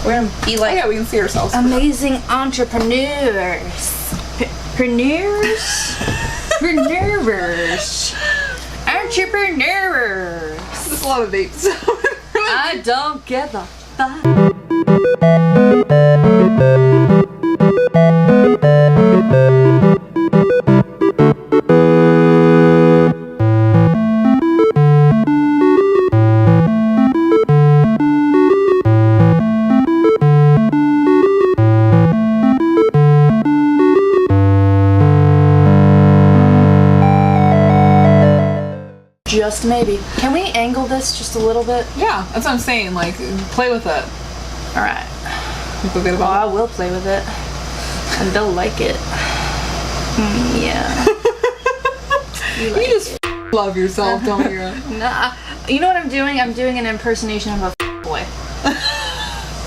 We're gonna be like, oh, yeah, we can see ourselves. Amazing entrepreneurs. Entrepreneurs. There's a lot of vapes. I don't give a fuck. Just maybe. Can we angle this just a little bit? Yeah, that's what I'm saying. Like, play with it. Alright. You feel good about I will play with it. And they'll like it. Yeah. You just love yourself, don't you? Nah. You know what I'm doing? I'm doing an impersonation of a boy.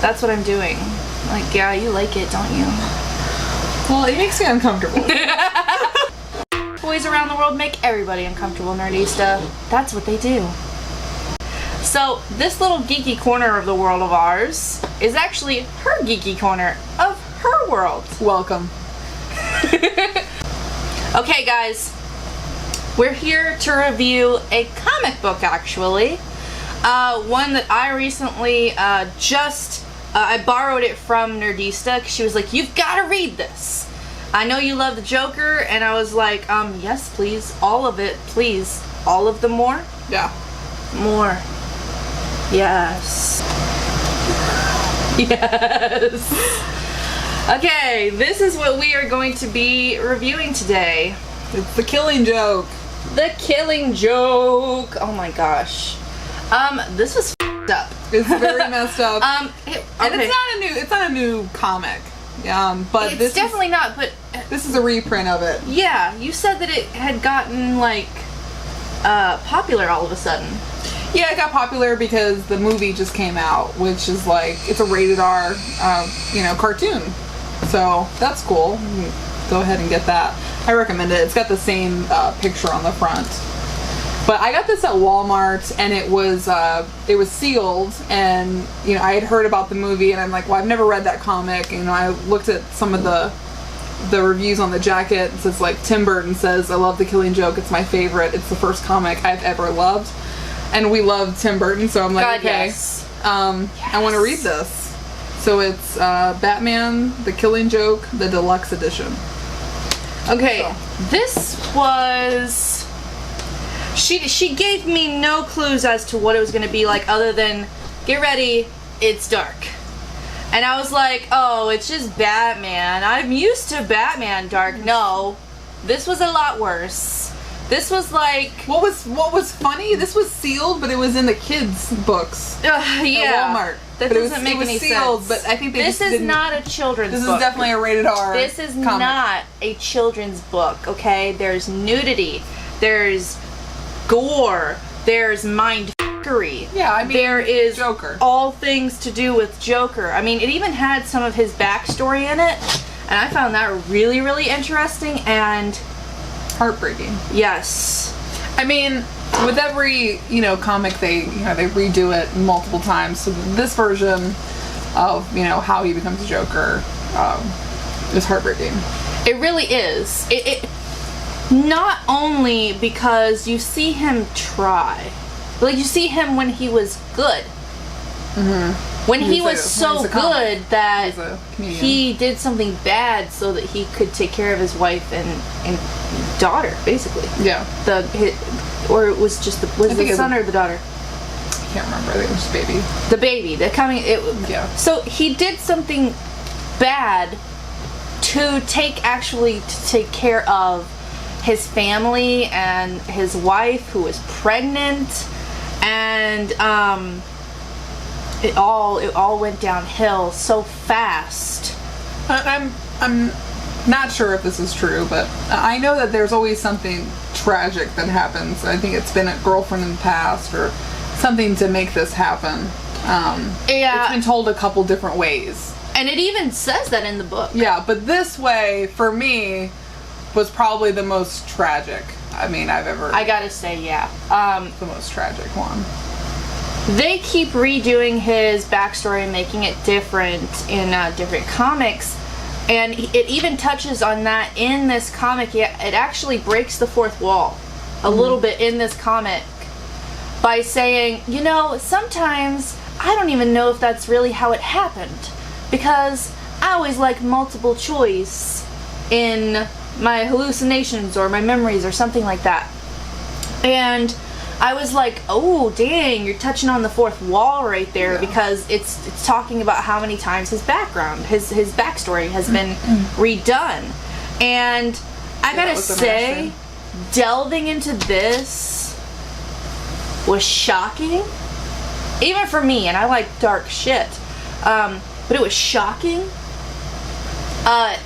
That's what I'm doing. Like, yeah, you like it, don't you? Well, it makes me uncomfortable. Boys around the world make everybody uncomfortable, Nerdista. That's what they do. So, this little geeky corner of the world of ours is actually her geeky corner of her world. Welcome. Okay, guys. We're here to review a comic book, actually. One that I recently I borrowed it from Nerdista because she was like, you've got to read this. I know you love the Joker, and I was like, yes, please. All of it, please. All of the more? Yeah. More. Yes. Yes. Okay, this is what we are going to be reviewing today. It's The Killing Joke. The Killing Joke. Oh my gosh. This was f***ed up. It's very messed up. And it's not a new comic. But it's definitely not, but this is a reprint of it. Yeah, you said that it had gotten like popular all of a sudden. Yeah, it got popular because the movie just came out, which is like, it's a rated R, cartoon. So that's cool. You can go ahead and get that. I recommend it. It's got the same picture on the front. But I got this at Walmart, and it was sealed, and I had heard about the movie, and I'm like, well, I've never read that comic. I looked at some of the reviews on the jacket. It says like, Tim Burton says, I love The Killing Joke. It's my favorite. It's the first comic I've ever loved, and we love Tim Burton, so I'm like, God, okay, yes. I want to read this. So it's Batman: The Killing Joke, the deluxe edition. Okay, so this was. She gave me no clues as to what it was going to be like other than, get ready, it's dark. And I was like, oh, it's just Batman. I'm used to Batman dark. No, this was a lot worse. This was like... What was funny? This was sealed, but it was in the kids' books. Yeah. At Walmart. That doesn't make any sealed, sense. But I think this is not a children's book. This is definitely a rated R This is comic. not a children's book, okay? There's nudity. There's gore. There's mind-f***ery. Yeah, I mean, there is Joker. All things to do with Joker. I mean, it even had some of his backstory in it, and I found that really, really interesting and heartbreaking. Yes. I mean, with every comic, they redo it multiple times. So this version of how he becomes a Joker is heartbreaking. It really is. It not only because you see him try, like you see him when he was good. Mm-hmm. When he was so good that he did something bad so that he could take care of his wife and daughter, basically. Yeah. Or it was just the son or the daughter? I can't remember. I think it was just baby. The baby. Yeah. So he did something bad to take care of his family and his wife, who was pregnant, and it all went downhill so fast. I'm not sure if this is true, but I know that there's always something tragic that happens. I think it's been a girlfriend in the past or something to make this happen. Yeah. It's been told a couple different ways. And it even says that in the book. Yeah, but this way, for me, was probably the most tragic. I mean, I've ever... I gotta say, yeah. The most tragic one. they keep redoing his backstory and making it different in different comics, and it even touches on that in this comic. It actually breaks the fourth wall a little bit in this comic by saying, you know, sometimes I don't even know if that's really how it happened, because I always like multiple choice in my hallucinations or my memories or something like that. And I was like, oh dang, you're touching on the fourth wall right there, because it's talking about how many times his background, his backstory has been redone. And I gotta say, delving into this was shocking, even for me, and I like dark shit, but it was shocking.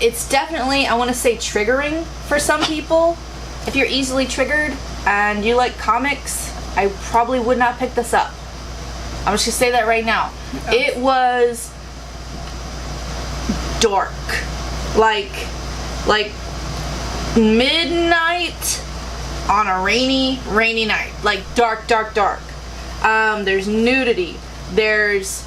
It's definitely, I want to say, triggering for some people. If you're easily triggered and you like comics, I probably would not pick this up. I'm just gonna say that right now. It was dark, like midnight on a rainy night, like dark. There's nudity. There's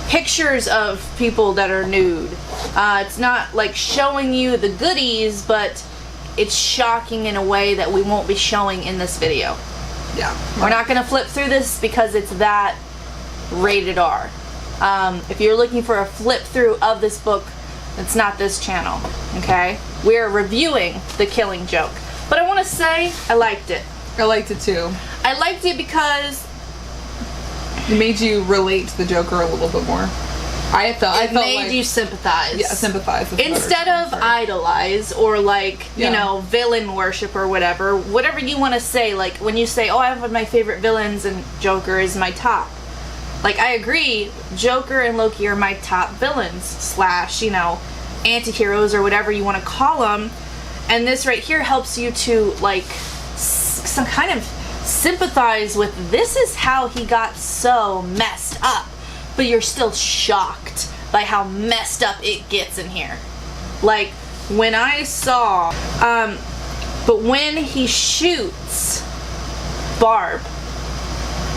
pictures of people that are nude. It's not like showing you the goodies, but it's shocking in a way that we won't be showing in this video. Yeah. We're not going to flip through this because it's that rated R. If you're looking for a flip through of this book, it's not this channel, okay? We're reviewing The Killing Joke. But I want to say, I liked it. I liked it too. I liked it because it made you relate to the Joker a little bit more. I felt made like, you sympathize. Yeah, sympathize. Instead of idolize or like, you know, villain worship or whatever you want to say. Like when you say, oh, I have my favorite villains and Joker is my top. Like, I agree, Joker and Loki are my top villains / you know, anti-heroes or whatever you want to call them. And this right here helps you to like some kind of sympathize with, this is how he got so messed up, but you're still shocked by how messed up it gets in here. Like when I saw but when he shoots Barb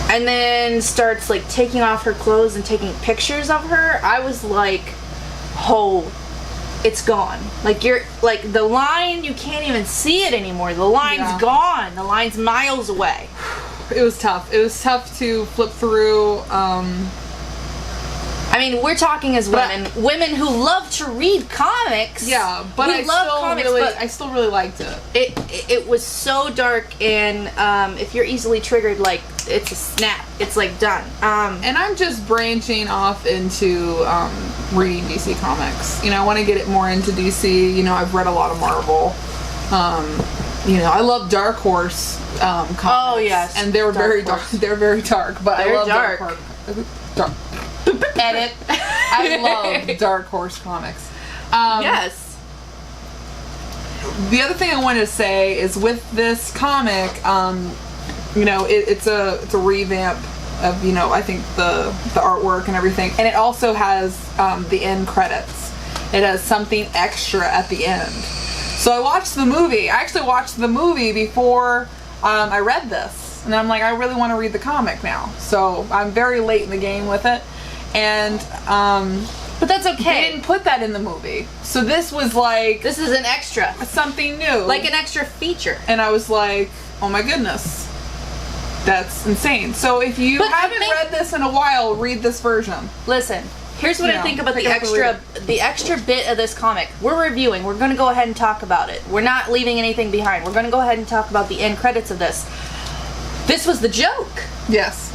and then starts like taking off her clothes and taking pictures of her, I was like, oh, it's gone. Like, you're like, the line, you can't even see it anymore. The line's gone. The line's miles away. It was tough. It was tough to flip through. I mean, we're talking as women who love to read comics. Yeah, but I still really liked it. It was so dark, and if you're easily triggered, like, it's a snap. It's like done. And I'm just branching off into reading DC comics. You know, I want to get it more into DC. You know, I've read a lot of Marvel. You know, I love Dark Horse comics. Oh yes, and they're very dark. They're very dark, but I love Dark. Edit. I love Dark Horse comics. Yes. The other thing I wanted to say is with this comic, you know, it's a revamp of, you know, I think the artwork and everything, and it also has the end credits. It has something extra at the end. So I watched the movie. I actually watched the movie before I read this, and I'm like, I really want to read the comic now. So I'm very late in the game with it. And but that's okay. They didn't put that in the movie, so this was like, this is an extra, something new, like an extra feature. And I was like, oh my goodness, that's insane. So if you haven't read this in a while, read this version. Listen, here's what I think about the extra bit of this comic. We're reviewing. We're going to go ahead and talk about it. We're not leaving anything behind. We're going to go ahead and talk about the end credits of this. This was the joke. Yes.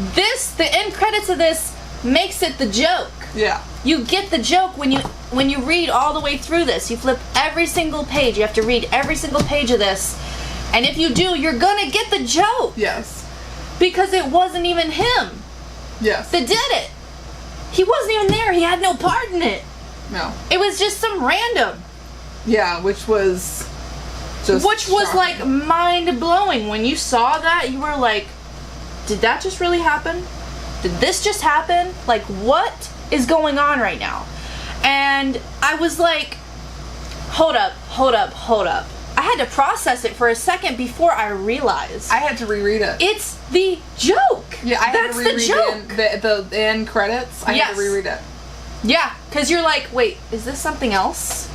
The end credits of this makes it the joke. Yeah. You get the joke when you read all the way through this. You flip every single page. You have to read every single page of this. And if you do, you're gonna get the joke. Yes. Because it wasn't even him. Yes. That did it. He wasn't even there. He had no part in it. No. It was just some random. Yeah, which was just shocking. Like mind blowing. When you saw that, you were like, did that just really happen? Did this just happen? Like, what is going on right now? And I was like, hold up. I I had to process it for a second before I realized. I had to reread it. It's the joke. Yeah, I had That's to reread the joke. the end credits. I had to reread it. Yeah, because you're like, wait, is this something else?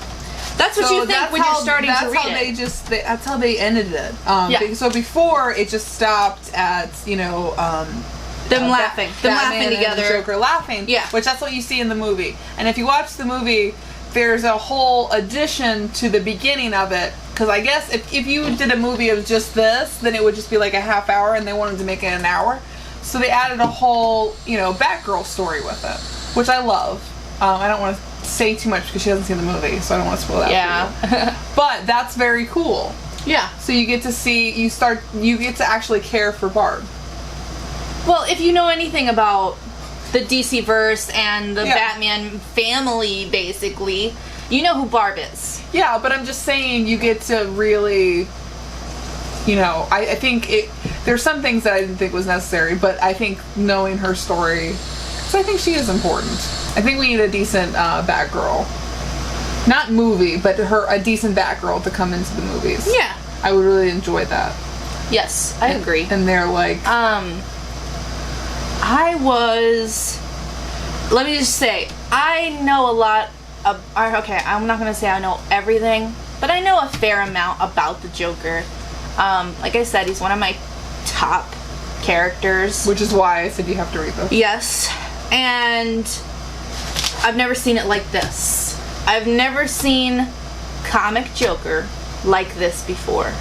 That's what you think when you're starting to read it. That's how they ended it. So before, it just stopped at, them laughing. Them laughing together. And the Joker laughing. Yeah. Which that's what you see in the movie. And if you watch the movie, there's a whole addition to the beginning of it. Because I guess if you did a movie of just this, then it would just be like a half hour, and they wanted to make it an hour. So they added a whole, Batgirl story with it, which I love. I don't want to say too much because she hasn't seen the movie, so I don't want to spoil that for you. But that's very cool. Yeah. So you get to see, you get to actually care for Barb. Well, if you know anything about the DC verse and the Batman family, basically, you know who Barb is. Yeah, but I'm just saying you get to really, I think there's some things that I didn't think was necessary, but I think knowing her story, so I think she is important. I think we need a decent Batgirl. Not movie, but a decent Batgirl to come into the movies. Yeah. I would really enjoy that. Yes, I agree. And they're like... let me just say, I know a lot of... Okay, I'm not going to say I know everything, but I know a fair amount about the Joker. Like I said, he's one of my top characters. Which is why I said you have to read this. Yes. And I've never seen it like this. I've never seen comic Joker like this before.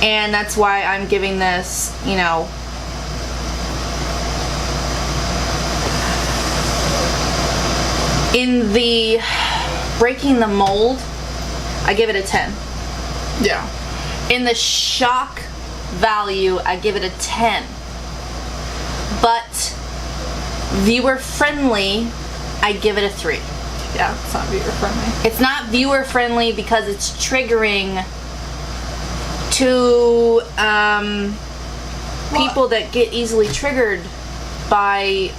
And that's why I'm giving this, in the breaking the mold, I give it a 10. Yeah. In the shock value, I give it a 10. But viewer friendly, I give it a 3. Yeah, it's not viewer friendly. It's not viewer friendly because it's triggering to people that get easily triggered by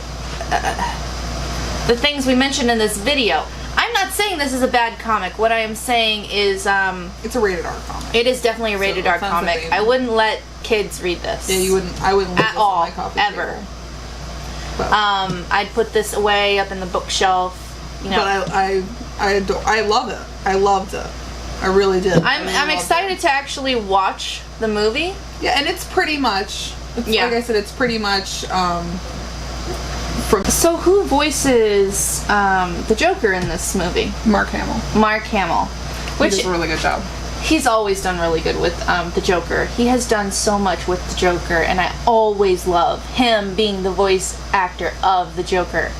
the things we mentioned in this video. I'm not saying this is a bad comic. What I am saying is it's a rated R comic. It is definitely a rated R comic. I wouldn't let kids read this. Yeah, you wouldn't. I wouldn't at all, ever. I'd put this away up in the bookshelf. But I love it. I loved it. I really did. I'm excited to actually watch the movie. Yeah, and it's pretty much. Like I said, it's pretty much. So who voices the Joker in this movie? Mark Hamill. Mark Hamill, which he does a really good job. He's always done really good with the Joker. He has done so much with the Joker, and I always love him being the voice actor of the Joker.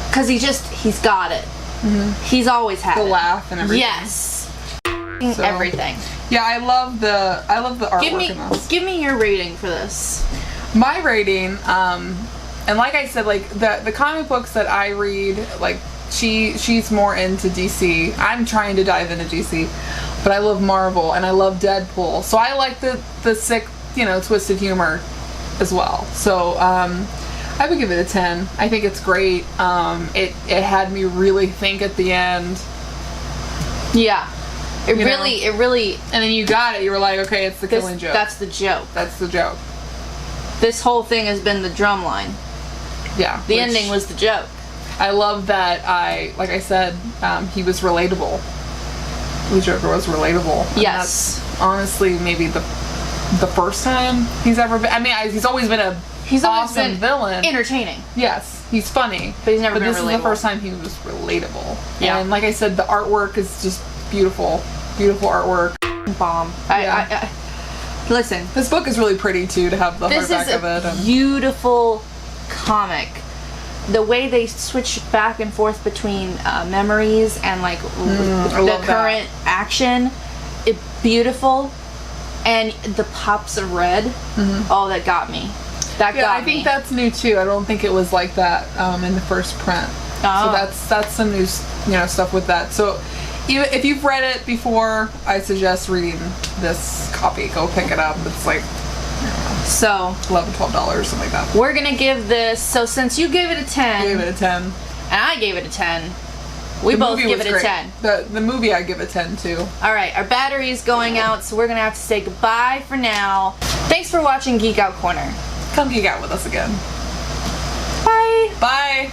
Because he's got it. Mm-hmm. He's always had the laugh and everything. Yes. Everything. Yeah, I love the artwork in this. Give me your rating for this. My rating, and like I said, like the comic books that I read, like she's more into DC. I'm trying to dive into DC, but I love Marvel and I love Deadpool. So I like the sick, twisted humor as well. So I would give it a 10. I think it's great. It had me really think at the end. Yeah. It really and then you got it. You were like, okay, it's the killing joke. That's the joke. That's the joke. This whole thing has been the drum line. Yeah. The ending was the joke. I love that like I said, he was relatable. The Joker was relatable. Yes. That's honestly maybe the first time he's ever been. I mean, he's always been an awesome villain. Entertaining. Yes, he's funny. But he's never been relatable. This is the first time he was relatable. Yeah. And like I said, the artwork is just beautiful. Beautiful artwork. Bomb. I listen. This book is really pretty too to have the hardback of it. This is a beautiful comic. The way they switch back and forth between memories and like the current action, it's beautiful. And the pops of red, oh, that got me. I think that's new too. I don't think it was like that in the first print. Oh. So that's some new stuff with that. So if you've read it before, I suggest reading this copy. Go pick it up. It's like $11, $12, something like that. We're gonna give this. So since you gave it a 10, I gave it a 10, and I gave it a 10. We The both movie give was it a great. 10. The movie I give a 10 too. All right, our battery's going out, so we're gonna have to say goodbye for now. Thanks for watching Geek Out Corner. Come geek out with us again. Bye. Bye.